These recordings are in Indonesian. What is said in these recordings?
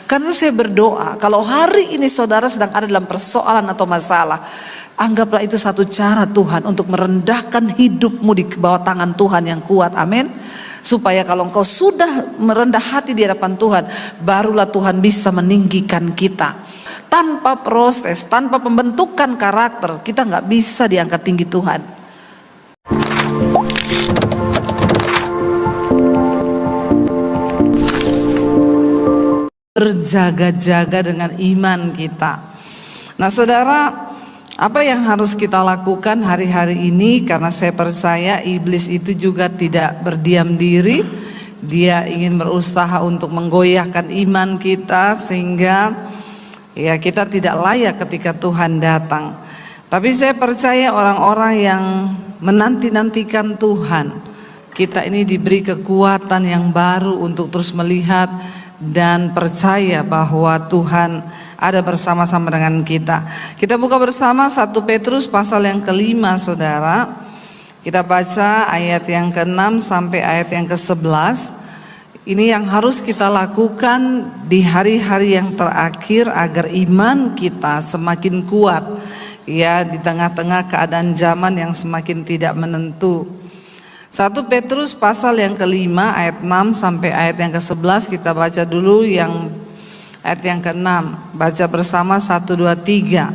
Karena saya berdoa, kalau hari ini saudara sedang ada dalam persoalan atau masalah, anggaplah itu satu cara Tuhan untuk merendahkan hidupmu di bawah tangan Tuhan yang kuat. Amin. Supaya kalau engkau sudah merendah hati di hadapan Tuhan, barulah Tuhan bisa meninggikan kita. Tanpa proses, tanpa pembentukan karakter, kita nggak bisa diangkat tinggi Tuhan. Berjaga-jaga dengan iman kita. Nah saudara, apa yang harus kita lakukan hari-hari ini? Karena saya percaya iblis itu juga tidak berdiam diri. Dia ingin berusaha untuk menggoyahkan iman kita sehingga ya kita tidak layak ketika Tuhan datang. Tapi saya percaya orang-orang yang menanti-nantikan Tuhan, kita ini diberi kekuatan yang baru untuk terus melihat dan percaya bahwa Tuhan ada bersama-sama dengan kita. Kita buka bersama 1 Petrus pasal yang kelima saudara. Kita baca ayat yang ke-6 sampai ayat yang ke-11. Ini yang harus kita lakukan di hari-hari yang terakhir agar iman kita semakin kuat ya di tengah-tengah keadaan zaman yang semakin tidak menentu. 1 Petrus pasal yang kelima ayat 6 sampai ayat yang ke-11. Kita baca dulu yang ayat yang ke-6. Baca bersama 1, 2, 3.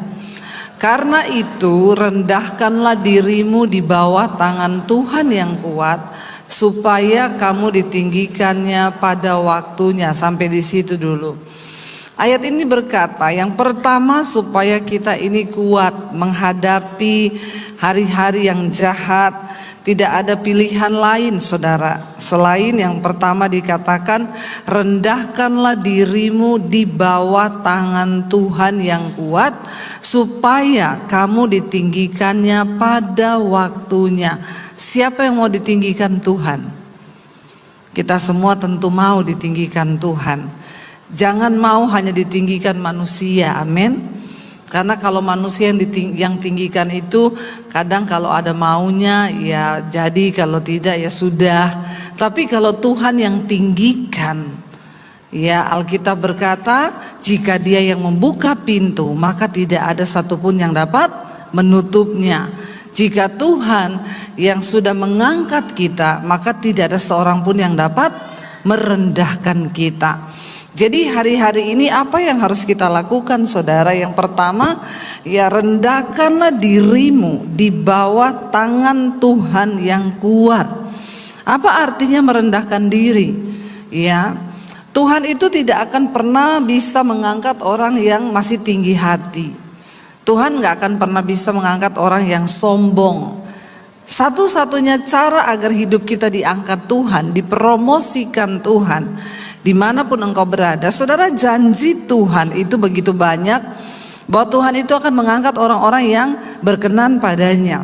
Karena itu rendahkanlah dirimu di bawah tangan Tuhan yang kuat, supaya kamu ditinggikannya pada waktunya. Sampai di situ dulu. Ayat ini berkata, yang pertama supaya kita ini kuat menghadapi hari-hari yang jahat. Tidak ada pilihan lain saudara, selain yang pertama dikatakan rendahkanlah dirimu di bawah tangan Tuhan yang kuat, supaya kamu ditinggikannya pada waktunya. Siapa yang mau ditinggikan Tuhan? Kita semua tentu mau ditinggikan Tuhan. Jangan mau hanya ditinggikan manusia, amin. Karena kalau manusia yang tinggikan itu kadang kalau ada maunya ya jadi, kalau tidak ya sudah. Tapi kalau Tuhan yang tinggikan, ya Alkitab berkata jika Dia yang membuka pintu maka tidak ada satupun yang dapat menutupnya. Jika Tuhan yang sudah mengangkat kita maka tidak ada seorang pun yang dapat merendahkan kita. Jadi hari-hari ini apa yang harus kita lakukan saudara? Yang pertama ya rendahkanlah dirimu di bawah tangan Tuhan yang kuat. Apa artinya merendahkan diri? Ya, Tuhan itu tidak akan pernah bisa mengangkat orang yang masih tinggi hati. Tuhan gak akan pernah bisa mengangkat orang yang sombong. Satu-satunya cara agar hidup kita diangkat Tuhan, dipromosikan Tuhan, dimanapun engkau berada, saudara, janji Tuhan itu begitu banyak bahwa Tuhan itu akan mengangkat orang-orang yang berkenan padanya.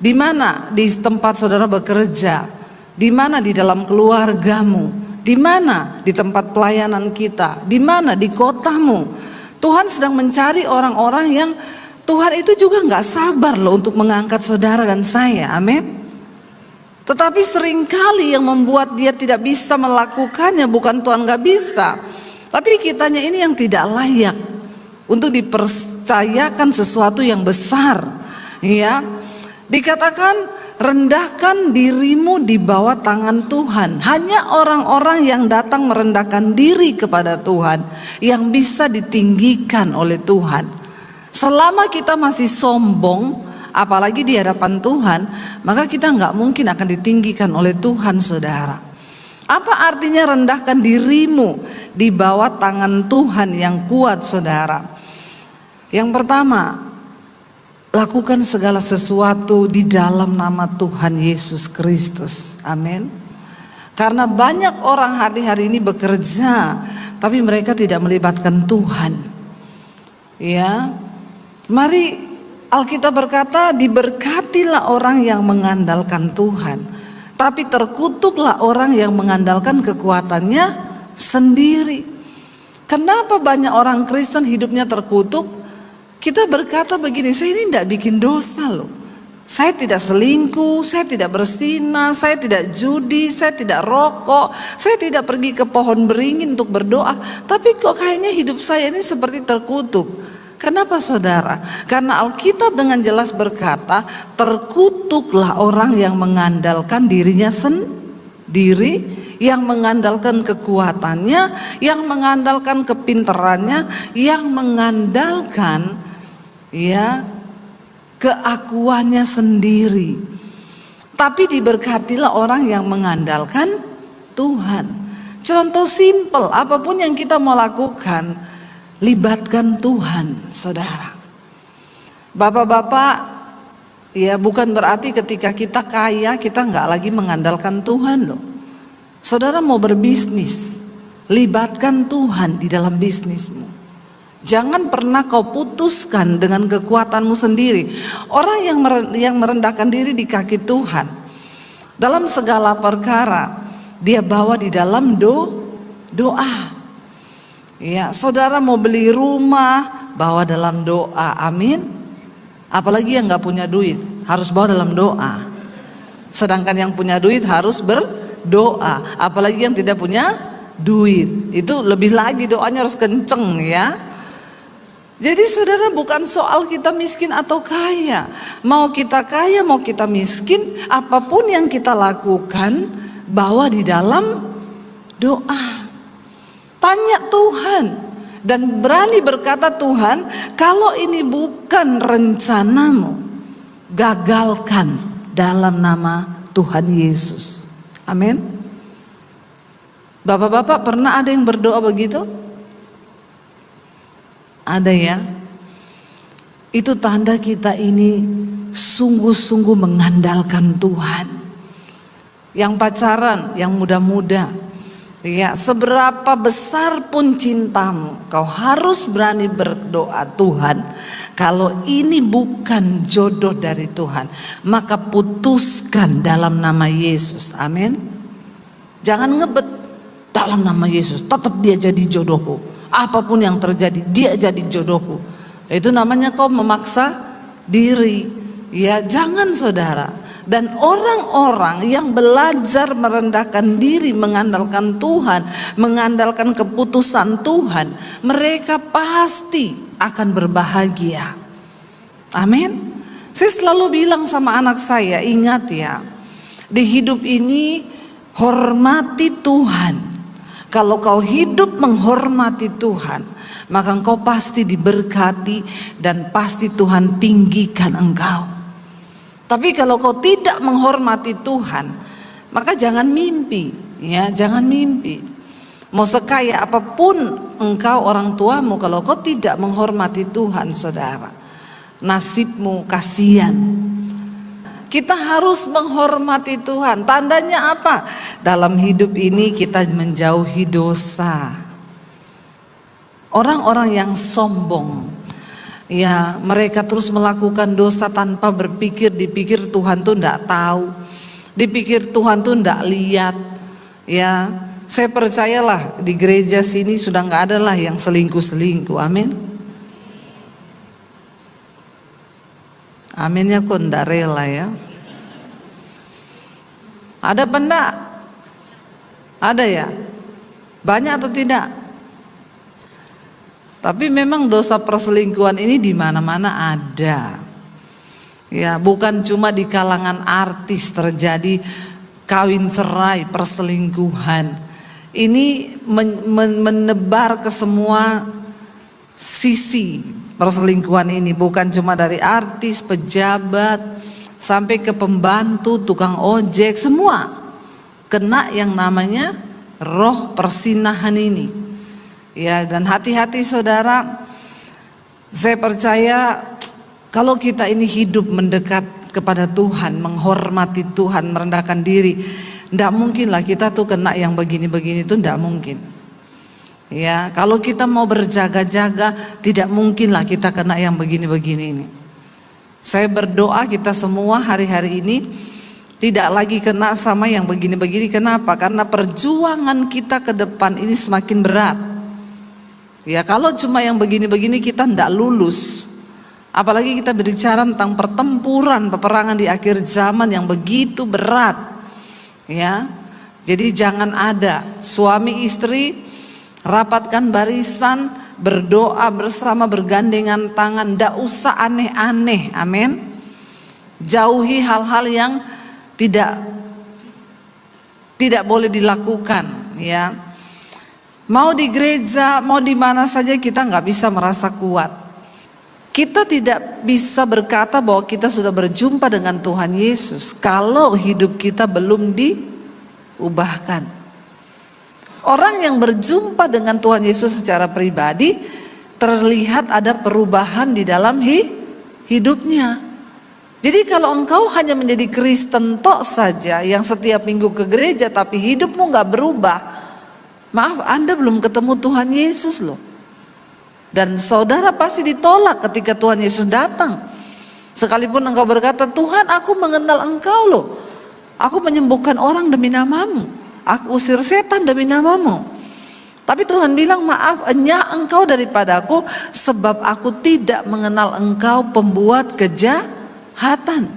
Di mana? Di tempat saudara bekerja, di mana di dalam keluargamu, di mana di tempat pelayanan kita, di mana di kotamu. Tuhan sedang mencari orang-orang yang Tuhan itu juga nggak sabar loh untuk mengangkat saudara dan saya, amin. Tetapi seringkali yang membuat dia tidak bisa melakukannya bukan Tuhan gak bisa, tapi kitanya ini yang tidak layak untuk dipercayakan sesuatu yang besar. Ya, dikatakan rendahkan dirimu di bawah tangan Tuhan. Hanya orang-orang yang datang merendahkan diri kepada Tuhan yang bisa ditinggikan oleh Tuhan. Selama kita masih sombong, apalagi di hadapan Tuhan, maka kita nggak mungkin akan ditinggikan oleh Tuhan saudara. Apa artinya rendahkan dirimu di bawah tangan Tuhan yang kuat saudara? Yang pertama, lakukan segala sesuatu di dalam nama Tuhan Yesus Kristus, amin. Karena banyak orang hari-hari ini bekerja tapi mereka tidak melibatkan Tuhan. Ya, mari Alkitab berkata diberkatilah orang yang mengandalkan Tuhan, tapi terkutuklah orang yang mengandalkan kekuatannya sendiri. Kenapa banyak orang Kristen hidupnya terkutuk? Kita berkata begini, saya ini tidak bikin dosa loh, Saya tidak selingkuh, saya tidak berzina, saya tidak judi, saya tidak rokok, saya tidak pergi ke pohon beringin untuk berdoa. Tapi kok kayaknya hidup saya ini seperti terkutuk. Kenapa saudara? Karena Alkitab dengan jelas berkata, terkutuklah orang yang mengandalkan dirinya sendiri, yang mengandalkan kekuatannya, yang mengandalkan kepintarannya, yang mengandalkan keakuannya sendiri. Tapi diberkatilah orang yang mengandalkan Tuhan. Contoh simpel, apapun yang kita mau lakukan, libatkan Tuhan, saudara. Bapak-bapak, ya bukan berarti ketika kita kaya kita nggak lagi mengandalkan Tuhan loh. Saudara mau berbisnis, libatkan Tuhan di dalam bisnismu. Jangan pernah kau putuskan dengan kekuatanmu sendiri. Orang yang merendahkan diri di kaki Tuhan, dalam segala perkara dia bawa di dalam doa. Ya, saudara mau beli rumah, bawa dalam doa, amin. Apalagi yang nggak punya duit, harus bawa dalam doa. Sedangkan yang punya duit harus berdoa. Apalagi yang tidak punya duit, itu lebih lagi doanya harus kenceng ya. Jadi saudara, bukan soal kita miskin atau kaya. Mau kita kaya, mau kita miskin, apapun yang kita lakukan, bawa di dalam doa. Tanya Tuhan dan berani berkata, Tuhan, kalau ini bukan rencanamu, gagalkan dalam nama Tuhan Yesus. Amin. Bapak-bapak pernah ada yang berdoa begitu? Ada ya. Itu tanda kita ini sungguh-sungguh mengandalkan Tuhan. Yang pacaran, yang muda-muda, ya, seberapa besar pun cintamu, kau harus berani berdoa, Tuhan, kalau ini bukan jodoh dari Tuhan, maka putuskan dalam nama Yesus. Amin. Jangan ngebet, dalam nama Yesus tetap dia jadi jodohku. Apapun yang terjadi, dia jadi jodohku. Itu namanya kau memaksa diri. Ya, jangan saudara. Dan orang-orang yang belajar merendahkan diri, mengandalkan Tuhan, mengandalkan keputusan Tuhan, mereka pasti akan berbahagia. Amin. Saya selalu bilang sama anak saya, ingat ya, di hidup ini hormati Tuhan. Kalau kau hidup menghormati Tuhan, maka engkau pasti diberkati dan pasti Tuhan tinggikan engkau. Tapi kalau kau tidak menghormati Tuhan, maka jangan mimpi, ya, jangan mimpi. Mau sekaya apapun engkau, orang tuamu, kalau kau tidak menghormati Tuhan, saudara, nasibmu kasihan. Kita harus menghormati Tuhan. Tandanya apa? Dalam hidup ini kita menjauhi dosa. Orang-orang yang sombong, ya, mereka terus melakukan dosa tanpa berpikir, dipikir Tuhan tuh enggak tahu, dipikir Tuhan tuh enggak lihat. Ya, saya percayalah di gereja sini sudah enggak ada lah yang selingkuh-selingkuh. Amin. Aminnya kok enggak rela ya. Ada apa enggak? Ada ya? Banyak atau tidak? Tapi memang dosa perselingkuhan ini di mana-mana ada. Ya, bukan cuma di kalangan artis terjadi kawin cerai, perselingkuhan. Ini menebar ke semua sisi perselingkuhan ini, bukan cuma dari artis, pejabat, sampai ke pembantu, tukang ojek, semua kena yang namanya roh persinahan ini. Ya, dan hati-hati saudara, saya percaya kalau kita ini hidup mendekat kepada Tuhan, menghormati Tuhan, merendahkan diri, tidak mungkinlah kita tuh kena yang begini-begini, itu tidak mungkin. Ya, kalau kita mau berjaga-jaga, tidak mungkinlah kita kena yang begini-begini ini. Saya berdoa kita semua hari-hari ini tidak lagi kena sama yang begini-begini. Kenapa? Karena perjuangan kita ke depan ini semakin berat. Ya, kalau cuma yang begini-begini kita tidak lulus. Apalagi kita berbicara tentang pertempuran, peperangan di akhir zaman yang begitu berat. Ya. Jadi jangan ada suami istri rapatkan barisan, berdoa bersama, bergandengan tangan, ndak usah aneh-aneh. Amin. Jauhi hal-hal yang tidak boleh dilakukan, ya. Mau di gereja, mau di mana saja kita nggak bisa merasa kuat. Kita tidak bisa berkata bahwa kita sudah berjumpa dengan Tuhan Yesus kalau hidup kita belum diubahkan. Orang yang berjumpa dengan Tuhan Yesus secara pribadi terlihat ada perubahan di dalam hidupnya. Jadi kalau engkau hanya menjadi Kristen tok saja yang setiap minggu ke gereja tapi hidupmu nggak berubah, maaf, Anda belum ketemu Tuhan Yesus loh. Dan saudara pasti ditolak ketika Tuhan Yesus datang. Sekalipun engkau berkata, Tuhan aku mengenal engkau loh, aku menyembuhkan orang demi namamu, aku usir setan demi namamu. Tapi Tuhan bilang, maaf, enyah engkau daripadaku, sebab aku tidak mengenal engkau pembuat kejahatan.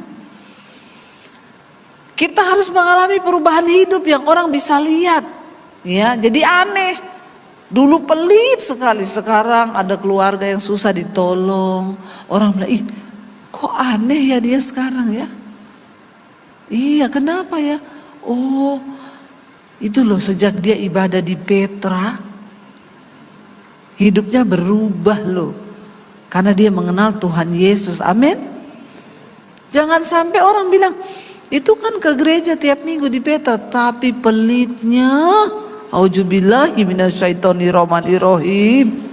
Kita harus mengalami perubahan hidup yang orang bisa lihat. Ya, jadi aneh. Dulu pelit sekali, sekarang ada keluarga yang susah ditolong. Orang bilang, ih kok aneh ya dia sekarang ya. Iya, kenapa ya? Oh, itu loh, sejak dia ibadah di Petra, hidupnya berubah loh. Karena dia mengenal Tuhan Yesus. Amin. Jangan sampai orang bilang, itu kan ke gereja tiap minggu di Petra, tapi pelitnya, auzubillahi minasyaitonirrahmanirrahim.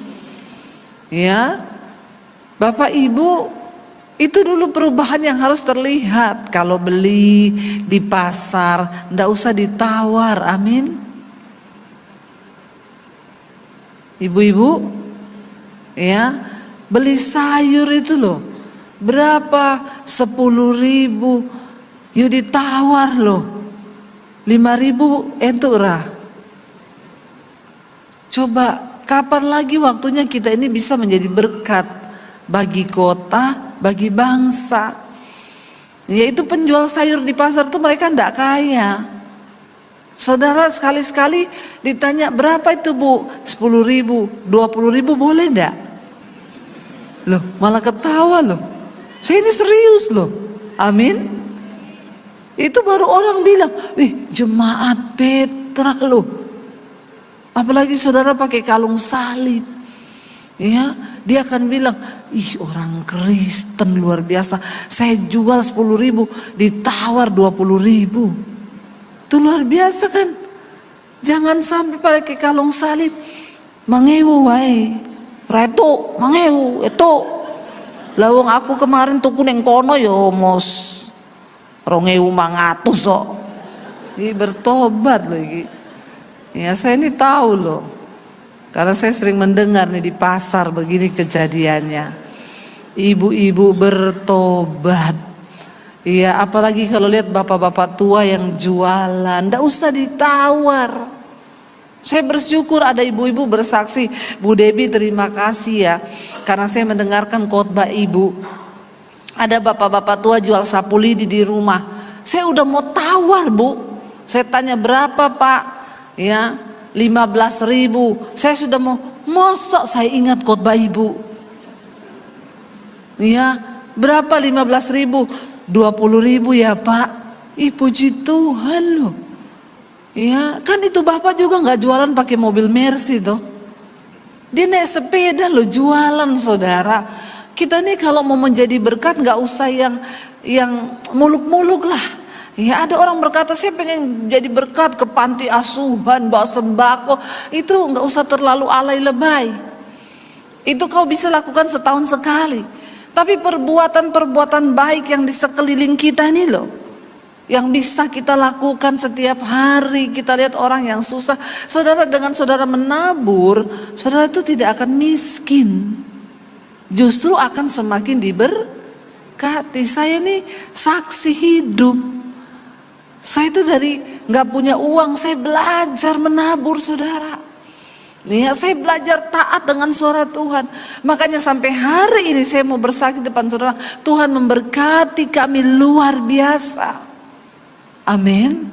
Ya, Bapak Ibu, itu dulu perubahan yang harus terlihat. Kalau beli di pasar, ndak usah ditawar. Amin. Ibu-ibu, ya, beli sayur itu loh, berapa? 10.000, yuk ditawar loh, 5.000 entura. Coba kapan lagi waktunya kita ini bisa menjadi berkat bagi kota, bagi bangsa. Yaitu penjual sayur di pasar tuh mereka ndak kaya. Saudara sekali-sekali ditanya, berapa itu Bu? 10.000, 20.000 boleh ndak? Loh, malah ketawa loh. Saya ini serius loh. Amin. Itu baru orang bilang, wih, jemaat Petra loh. Apalagi saudara pakai kalung salib, ya, dia akan bilang, ih orang Kristen luar biasa, saya jual 10.000 ditawar 20.000, itu luar biasa kan? Jangan sampai pakai kalung salib, mangewu wae, reto mangewu itu, lawang aku kemarin tuku neng kono yo mos 2.500 sok, ini bertobat lagi. Ya, saya ini tahu loh, karena saya sering mendengar nih di pasar begini kejadiannya. Ibu-ibu bertobat. Ya, apalagi kalau lihat bapak-bapak tua yang jualan, ndak usah ditawar. Saya bersyukur ada ibu-ibu bersaksi. Bu Debi terima kasih ya, karena saya mendengarkan khotbah ibu. Ada bapak-bapak tua jual sapu lidi di rumah. Saya udah mau tawar Bu. Saya tanya berapa Pak? Ya, 15.000. Saya sudah mau, mosok saya ingat khotbah ibu. Ya, berapa 15.000? 20.000 ya Pak. Ih, puji Tuhan loh. Ya, kan itu bapak juga nggak jualan pakai mobil Mercy toh. Dia naik sepeda loh jualan saudara. Kita nih kalau mau menjadi berkat nggak usah yang muluk-muluk lah. Ya, ada orang berkata saya pengen jadi berkat ke panti asuhan, bawa sembako. Itu nggak usah terlalu alay lebay. Itu kau bisa lakukan setahun sekali. Tapi perbuatan-perbuatan baik yang di sekeliling kita ini loh, yang bisa kita lakukan setiap hari. Kita lihat orang yang susah, saudara, dengan saudara menabur, saudara itu tidak akan miskin, justru akan semakin diberkati. Saya ini saksi hidup. Saya itu dari nggak punya uang, saya belajar menabur saudara. Ya, saya belajar taat dengan suara Tuhan. Makanya sampai hari ini saya mau bersaksi depan saudara, Tuhan memberkati kami luar biasa. Amin.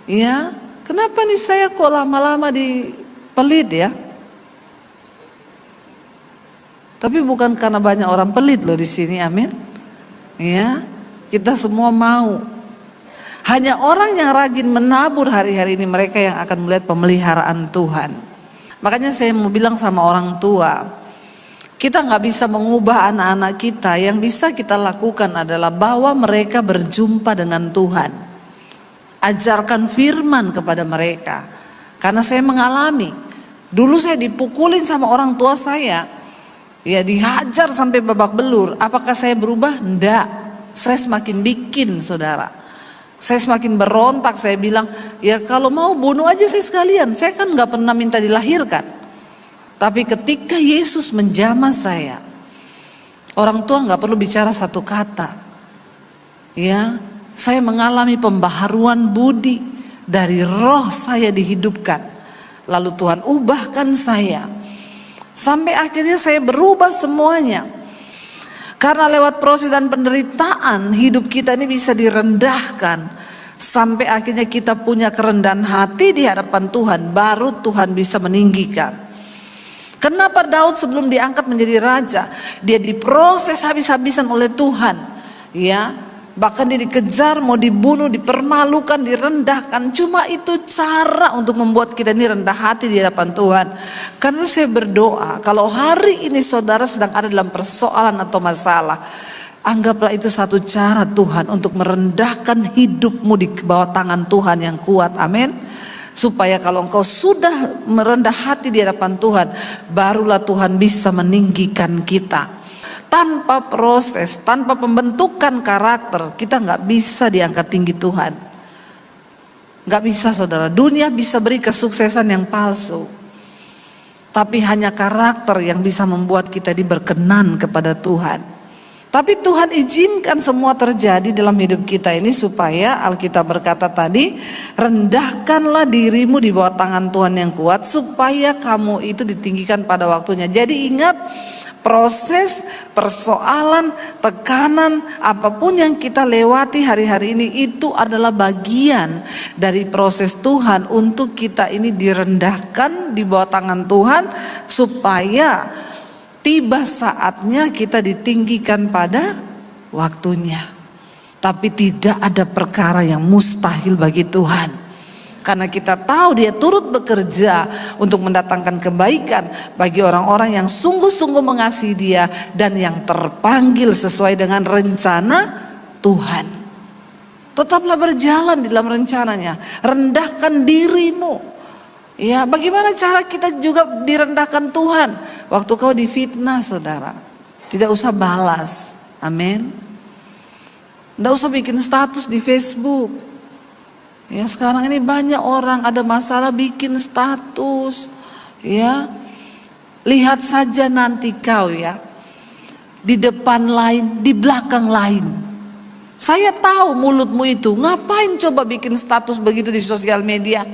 Ya, kenapa nih saya kok lama-lama di pelit ya? Tapi bukan karena banyak orang pelit loh di sini, amin. Ya, kita semua mau. Hanya orang yang rajin menabur hari-hari ini mereka yang akan melihat pemeliharaan Tuhan. Makanya saya mau bilang sama orang tua, kita nggak bisa mengubah anak-anak kita. Yang bisa kita lakukan adalah bawa mereka berjumpa dengan Tuhan. Ajarkan firman kepada mereka. Karena saya mengalami, dulu saya dipukulin sama orang tua saya, ya dihajar sampai babak belur. Apakah saya berubah? Enggak. Saya semakin bikin, saudara. Saya semakin berontak, saya bilang, ya kalau mau bunuh aja saya sekalian. Saya kan gak pernah minta dilahirkan. Tapi ketika Yesus menjamah saya, orang tua gak perlu bicara satu kata. Ya, saya mengalami pembaharuan budi, dari roh saya dihidupkan. Lalu Tuhan ubahkan saya. Sampai akhirnya saya berubah semuanya. Karena lewat proses dan penderitaan hidup kita ini bisa direndahkan. Sampai akhirnya kita punya kerendahan hati di hadapan Tuhan. Baru Tuhan bisa meninggikan. Kenapa Daud sebelum diangkat menjadi raja, dia diproses habis-habisan oleh Tuhan. Ya, bahkan dia dikejar, mau dibunuh, dipermalukan, direndahkan. Cuma itu cara untuk membuat kita ini rendah hati di hadapan Tuhan. Karena saya berdoa, kalau hari ini saudara sedang ada dalam persoalan atau masalah, anggaplah itu satu cara Tuhan untuk merendahkan hidupmu di bawah tangan Tuhan yang kuat. Amin. Supaya kalau engkau sudah merendah hati di hadapan Tuhan, barulah Tuhan bisa meninggikan kita. Tanpa proses, tanpa pembentukan karakter, kita nggak bisa diangkat tinggi Tuhan. Nggak bisa, saudara. Dunia bisa beri kesuksesan yang palsu, tapi hanya karakter yang bisa membuat kita berkenan kepada Tuhan. Tapi Tuhan izinkan semua terjadi dalam hidup kita ini supaya Alkitab berkata tadi, rendahkanlah dirimu di bawah tangan Tuhan yang kuat supaya kamu itu ditinggikan pada waktunya. Jadi ingat, proses, persoalan, tekanan, apapun yang kita lewati hari-hari ini itu adalah bagian dari proses Tuhan untuk kita ini direndahkan di bawah tangan Tuhan supaya tiba saatnya kita ditinggikan pada waktunya. Tapi tidak ada perkara yang mustahil bagi Tuhan. Karena kita tahu Dia turut bekerja untuk mendatangkan kebaikan bagi orang-orang yang sungguh-sungguh mengasihi Dia dan yang terpanggil sesuai dengan rencana Tuhan. Tetaplah berjalan di dalam rencananya. Rendahkan dirimu. Ya, bagaimana cara kita juga direndahkan Tuhan? Waktu kau difitnah, saudara, tidak usah balas. Amin. Tidak usah bikin status di Facebook. Ya, sekarang ini banyak orang ada masalah bikin status. Ya, lihat saja nanti kau ya, di depan lain, di belakang lain. Saya tahu mulutmu itu, ngapain coba bikin status begitu di sosial media?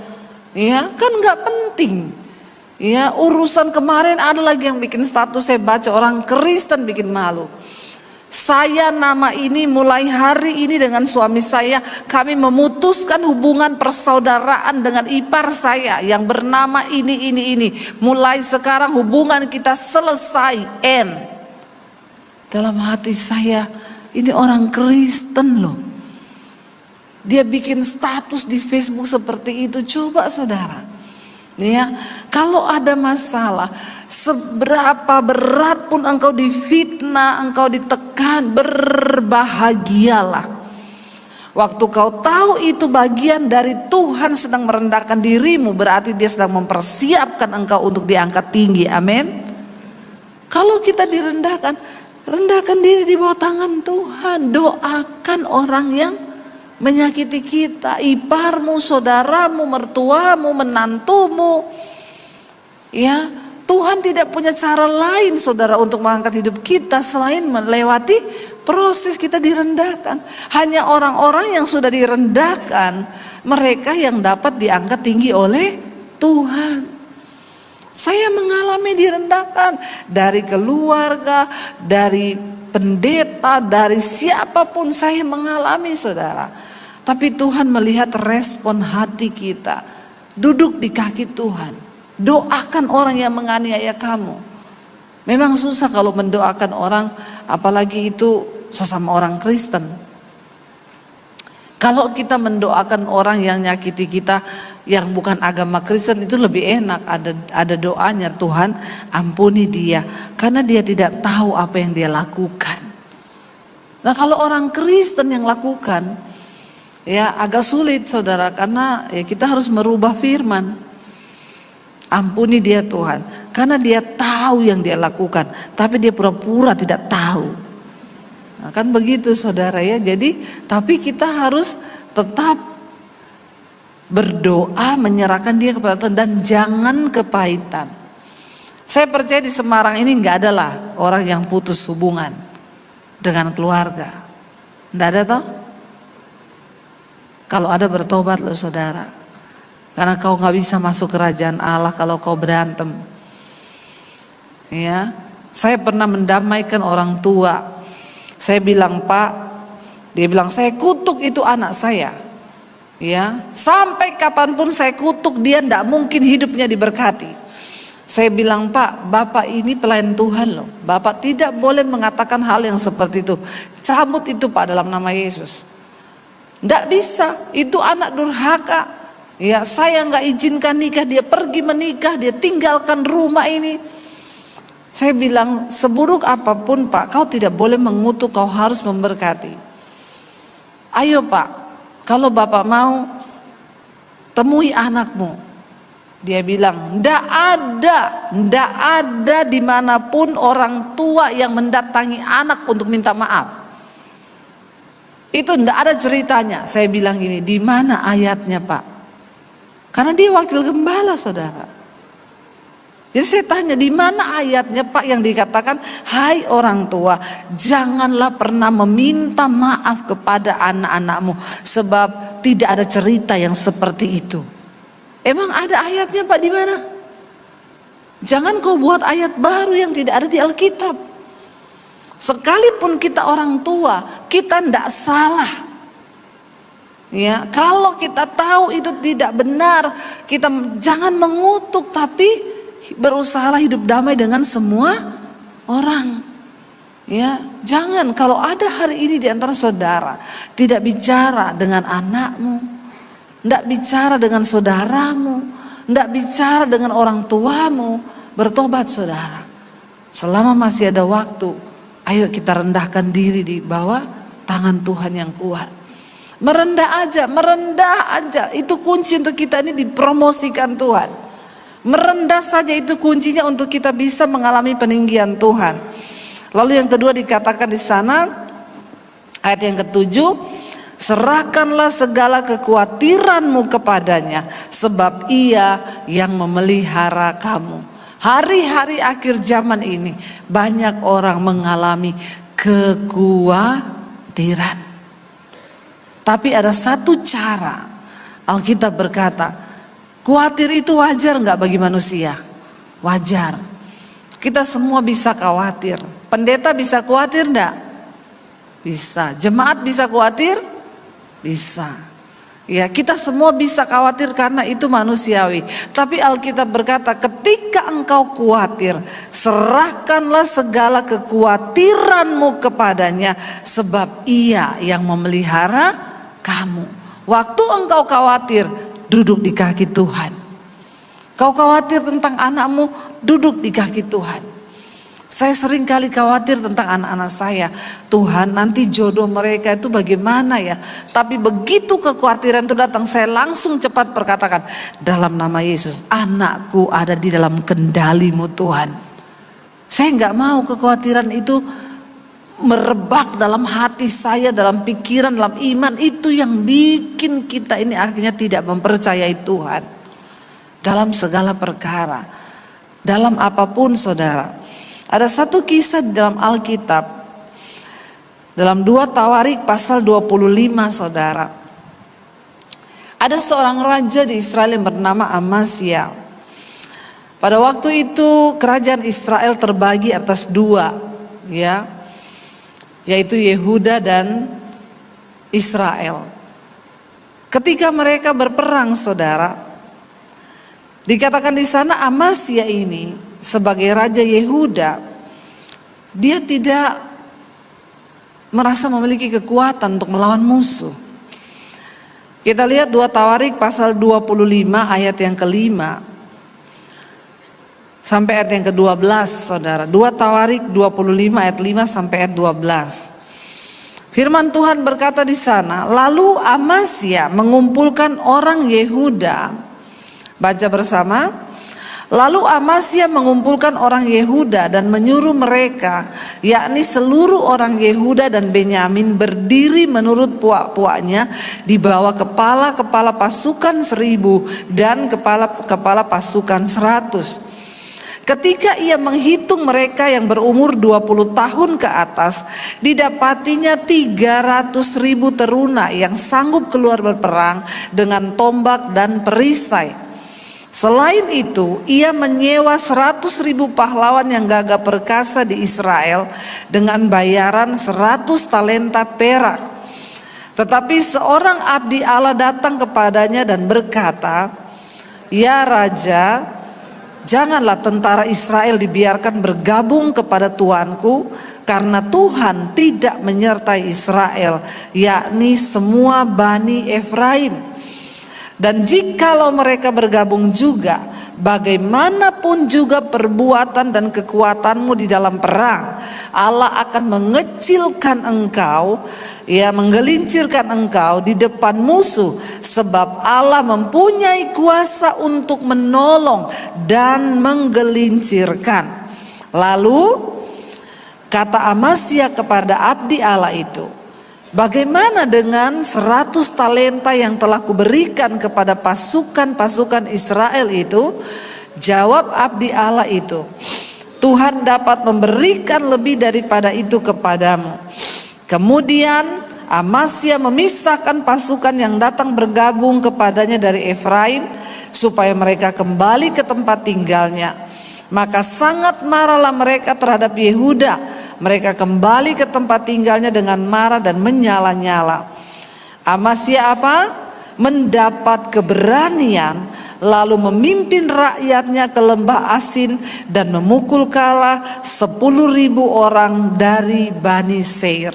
Ya, kan nggak penting. Ya, urusan kemarin ada lagi yang bikin status, saya baca orang Kristen bikin malu. Saya nama ini mulai hari ini dengan suami saya, kami memutuskan hubungan persaudaraan dengan ipar saya yang bernama ini. Mulai sekarang hubungan kita selesai, end. Dalam hati saya, ini orang Kristen loh. Dia bikin status di Facebook seperti itu. Coba saudara, ya, kalau ada masalah, seberapa berat pun engkau difitnah, engkau ditekan, berbahagialah. Waktu kau tahu itu bagian dari Tuhan sedang merendahkan dirimu, berarti Dia sedang mempersiapkan engkau untuk diangkat tinggi. Amin. Kalau kita direndahkan, rendahkan diri di bawah tangan Tuhan. Doakan orang yang menyakiti kita, iparmu, saudaramu, mertuamu, menantumu. Ya, Tuhan tidak punya cara lain, saudara, untuk mengangkat hidup kita selain melewati proses kita direndahkan. Hanya orang-orang yang sudah direndahkan, mereka yang dapat diangkat tinggi oleh Tuhan. Saya mengalami direndahkan dari keluarga, dari pendeta, dari siapapun saya mengalami, saudara. Tapi Tuhan melihat respon hati kita. Duduk di kaki Tuhan. Doakan orang yang menganiaya kamu. Memang susah kalau mendoakan orang, apalagi itu sesama orang Kristen. Kalau kita mendoakan orang yang nyakiti kita yang bukan agama Kristen, itu lebih enak, ada doanya, Tuhan ampuni dia karena dia tidak tahu apa yang dia lakukan. Nah, kalau orang Kristen yang lakukan, ya agak sulit, saudara, karena ya kita harus merubah firman. Ampuni dia Tuhan karena dia tahu yang dia lakukan, tapi dia pura-pura tidak tahu. Nah, kan begitu, saudara, ya. Jadi tapi kita harus tetap berdoa, menyerahkan dia kepada Tuhan, dan jangan kepahitan. Saya percaya di Semarang ini nggak ada lah orang yang putus hubungan dengan keluarga. Nggak ada toh? Kalau ada bertobat loh, saudara. Karena kau nggak bisa masuk kerajaan Allah kalau kau berantem. Ya, saya pernah mendamaikan orang tua. Saya bilang, Pak, dia bilang, saya kutuk itu anak saya. Ya, sampai kapanpun saya kutuk dia, tidak mungkin hidupnya diberkati. Saya bilang, Pak, Bapak ini pelayan Tuhan loh. Bapak tidak boleh mengatakan hal yang seperti itu. Cabut itu, Pak, dalam nama Yesus. Tidak bisa, itu anak durhaka. Ya, saya nggak izinkan nikah, dia pergi menikah, dia tinggalkan rumah ini. Saya bilang, seburuk apapun Pak, kau tidak boleh mengutuk, kau harus memberkati. Ayo Pak, kalau Bapak mau, temui anakmu. Dia bilang, ndak ada dimanapun orang tua yang mendatangi anak untuk minta maaf. Itu ndak ada ceritanya. Saya bilang gini, di mana ayatnya Pak? Karena dia wakil gembala, saudara. Jadi saya tanya, di mana ayatnya Pak yang dikatakan, hai orang tua, janganlah pernah meminta maaf kepada anak-anakmu, sebab tidak ada cerita yang seperti itu. Emang ada ayatnya Pak di mana? Jangan kau buat ayat baru yang tidak ada di Alkitab. Sekalipun kita orang tua, kita tidak salah. Ya, kalau kita tahu itu tidak benar, kita jangan mengutuk, tapi berusahalah hidup damai dengan semua orang. Ya, jangan, kalau ada hari ini di antara saudara tidak bicara dengan anakmu, tidak bicara dengan saudaramu, tidak bicara dengan orang tuamu, bertobat, saudara. Selama masih ada waktu, ayo kita rendahkan diri di bawah tangan Tuhan yang kuat. Merendah aja, itu kunci untuk kita ini dipromosikan Tuhan. Merendah saja itu kuncinya untuk kita bisa mengalami peninggian Tuhan. Lalu yang kedua dikatakan di sana, ayat yang ketujuh, serahkanlah segala kekhawatiranmu kepadanya, sebab ia yang memelihara kamu. Hari-hari akhir zaman ini banyak orang mengalami kekhawatiran. Tapi ada satu cara, Alkitab berkata, khawatir itu wajar nggak bagi manusia? Wajar. Kita semua bisa khawatir. Pendeta bisa khawatir enggak? Bisa. Jemaat bisa khawatir? Bisa. Ya, kita semua bisa khawatir karena itu manusiawi. Tapi Alkitab berkata, ketika engkau khawatir, serahkanlah segala kekhawatiranmu kepadanya, sebab ia yang memelihara kamu. Waktu engkau khawatir, duduk di kaki Tuhan. Kau khawatir tentang anakmu, duduk di kaki Tuhan. Saya sering kali khawatir tentang anak-anak saya. Tuhan, nanti jodoh mereka itu bagaimana ya? Tapi begitu kekhawatiran itu datang, saya langsung cepat berkatakan, dalam nama Yesus, anakku ada di dalam kendali-Mu Tuhan. Saya nggak mau kekhawatiran itu merebak dalam hati saya, dalam pikiran, dalam iman. Itu yang bikin kita ini akhirnya tidak mempercayai Tuhan dalam segala perkara, dalam apapun, saudara. Ada satu kisah di dalam Alkitab, dalam 2 Tawarik pasal 25, saudara. Ada seorang raja di Israel yang bernama Amasya. Pada waktu itu kerajaan Israel terbagi atas dua, ya, yaitu Yehuda dan Israel. Ketika mereka berperang, saudara, dikatakan di sana Amasya ini sebagai raja Yehuda, dia tidak merasa memiliki kekuatan untuk melawan musuh. Kita lihat 2 Tawarik pasal 25 ayat yang kelima sampai ayat yang ke-12, saudara. 2 Tawarik 25 ayat 5 sampai ayat 12. Firman Tuhan berkata di sana, lalu Amasya mengumpulkan orang Yehuda. Baca bersama. Lalu Amasya mengumpulkan orang Yehuda dan menyuruh mereka, yakni seluruh orang Yehuda dan Benyamin, berdiri menurut puak-puaknya di bawah kepala-kepala pasukan 1000 dan kepala pasukan 100. Ketika ia menghitung mereka yang berumur 20 tahun ke atas, didapatinya 300.000 teruna yang sanggup keluar berperang dengan tombak dan perisai. Selain itu, ia menyewa 100.000 pahlawan yang gagah perkasa di Israel dengan bayaran 100 talenta perak. Tetapi seorang abdi Allah datang kepadanya dan berkata, "Ya Raja, janganlah tentara Israel dibiarkan bergabung kepada tuanku, karena Tuhan tidak menyertai Israel, yakni semua Bani Efraim. Dan jikalau mereka bergabung juga, bagaimanapun juga perbuatan dan kekuatanmu di dalam perang, Allah akan mengecilkan engkau, ya, menggelincirkan engkau di depan musuh, sebab Allah mempunyai kuasa untuk menolong dan menggelincirkan." Lalu kata Amasya kepada abdi Allah itu, "Bagaimana dengan 100 talenta yang telah kuberikan kepada pasukan-pasukan Israel itu?" Jawab abdi Allah itu, "Tuhan dapat memberikan lebih daripada itu kepadamu." Kemudian Amasya memisahkan pasukan yang datang bergabung kepadanya dari Efraim, supaya mereka kembali ke tempat tinggalnya. Maka sangat marahlah mereka terhadap Yehuda. Mereka kembali ke tempat tinggalnya dengan marah dan menyala-nyala. Amasya apa? Mendapat keberanian, lalu memimpin rakyatnya ke lembah Asin dan memukul kalah 10.000 orang dari Bani Seir.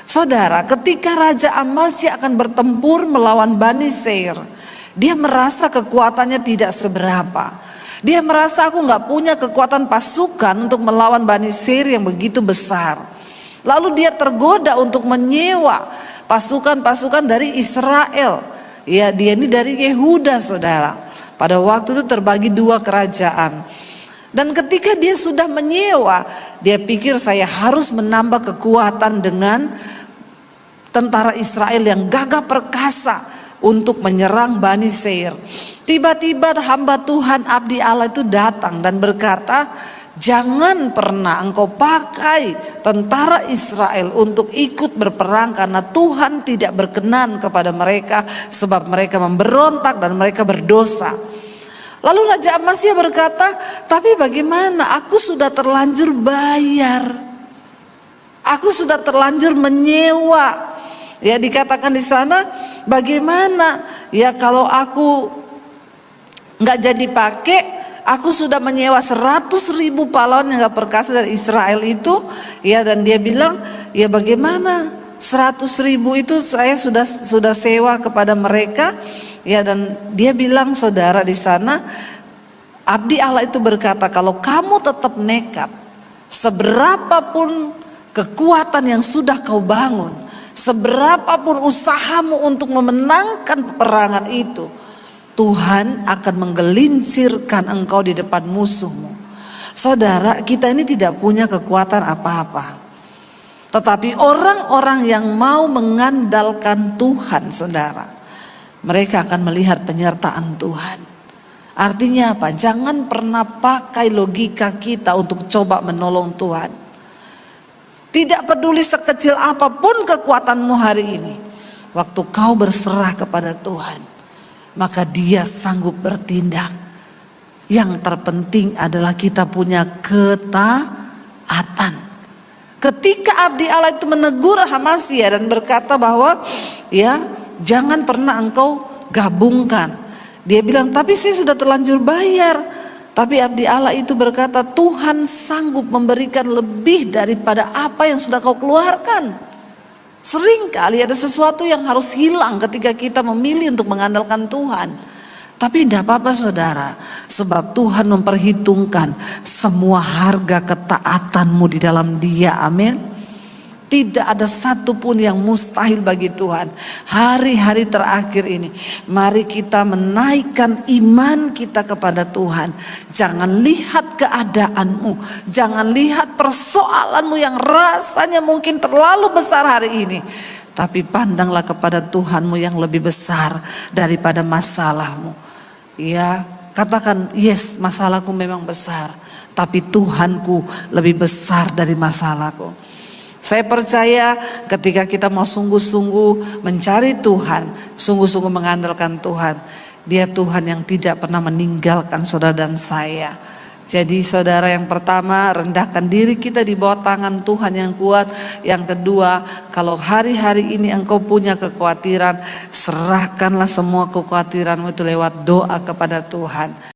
Saudara, ketika Raja Amasya akan bertempur melawan Bani Seir, dia merasa kekuatannya tidak seberapa. Dia merasa, aku gak punya kekuatan pasukan untuk melawan Bani Seir yang begitu besar. Lalu dia tergoda untuk menyewa pasukan-pasukan dari Israel. Ya, dia ini dari Yehuda, saudara. Pada waktu itu terbagi dua kerajaan. Dan ketika dia sudah menyewa, dia pikir saya harus menambah kekuatan dengan tentara Israel yang gagah perkasa untuk menyerang Bani Seir. Tiba-tiba hamba Tuhan abdi Allah itu datang dan berkata, "Jangan pernah engkau pakai tentara Israel untuk ikut berperang, karena Tuhan tidak berkenan kepada mereka, sebab mereka memberontak dan mereka berdosa." Lalu Raja Amasya berkata, "Tapi bagaimana? Aku sudah terlanjur bayar. Aku sudah terlanjur menyewa." Ya, dikatakan di sana, bagaimana ya kalau aku nggak jadi pakai, aku sudah menyewa 100.000 pahlawan yang gak perkasa dari Israel itu, ya, dan dia bilang, ya bagaimana 100.000 itu saya sudah sewa kepada mereka, ya, dan dia bilang, saudara, di sana abdi Allah itu berkata, kalau kamu tetap nekat, seberapapun kekuatan yang sudah kau bangun, seberapapun usahamu untuk memenangkan peperangan itu, Tuhan akan menggelincirkan engkau di depan musuhmu. Saudara, kita ini tidak punya kekuatan apa-apa. Tetapi orang-orang yang mau mengandalkan Tuhan, saudara, mereka akan melihat penyertaan Tuhan. Artinya apa? Jangan pernah pakai logika kita untuk coba menolong Tuhan. Tidak peduli sekecil apapun kekuatanmu hari ini, waktu kau berserah kepada Tuhan, maka Dia sanggup bertindak. Yang terpenting adalah kita punya ketaatan. Ketika abdi Allah itu menegur Amasya dan berkata bahwa ya jangan pernah engkau gabungkan. Dia bilang tapi saya sudah terlanjur bayar. Tapi abdi Allah itu berkata Tuhan sanggup memberikan lebih daripada apa yang sudah kau keluarkan. Sering kali ada sesuatu yang harus hilang ketika kita memilih untuk mengandalkan Tuhan. Tapi tidak apa-apa saudara, sebab Tuhan memperhitungkan semua harga ketaatanmu di dalam Dia, amin. Tidak ada satupun yang mustahil bagi Tuhan. Hari-hari terakhir ini, mari kita menaikkan iman kita kepada Tuhan. Jangan lihat keadaanmu, jangan lihat persoalanmu yang rasanya mungkin terlalu besar hari ini. Tapi pandanglah kepada Tuhanmu yang lebih besar daripada masalahmu. Ya, katakan yes, masalahku memang besar, tapi Tuhanku lebih besar dari masalahku. Saya percaya ketika kita mau sungguh-sungguh mencari Tuhan, sungguh-sungguh mengandalkan Tuhan, Dia Tuhan yang tidak pernah meninggalkan saudara dan saya. Jadi saudara, yang pertama, rendahkan diri kita di bawah tangan Tuhan yang kuat. Yang kedua, kalau hari-hari ini engkau punya kekhawatiran, serahkanlah semua kekhawatiranmu itu lewat doa kepada Tuhan.